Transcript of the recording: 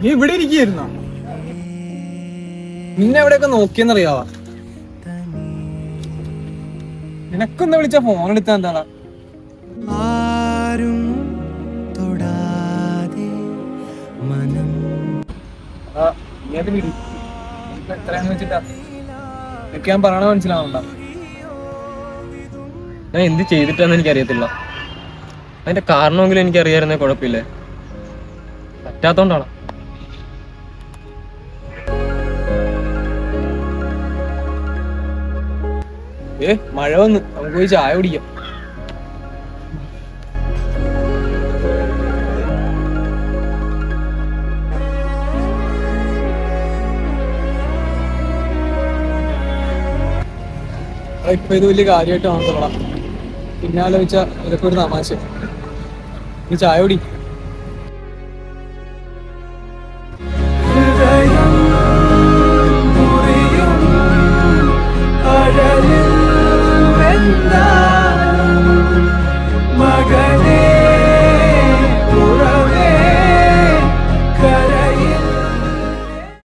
നീ ഇവിടെ ഇരിക്കുകയായിരുന്നോ? നിന്നെ എവിടെയൊക്കെ നോക്കിയെന്നറിയാവാ? നിനക്കൊന്ന് വിളിച്ച ഫോൺ എടുത്താ എന്താടാ? എത്രയാന്ന് വെച്ചിട്ടാ ഇതൊക്കെ ഞാൻ പറയണ മനസ്സിലാവണ്ട. ഞാൻ എന്ത് ചെയ്തിട്ടാന്ന് എനിക്കറിയത്തില്ല. അതിന്റെ കാരണമെങ്കിലും എനിക്കറിയായിരുന്നേ കുഴപ്പമില്ലേ. പറ്റാത്തോണ്ടാണ്. മഴ വന്ന് നമുക്ക് പോയി ചായ കുടിക്കാം. ഇപ്പൊ ഇത് വലിയ കാര്യമായിട്ട് മാത്രമല്ല, പിന്നെ ആലോചിച്ച ഇതൊക്കെ ഒരു തമാശ. നീ ചായ കുടി.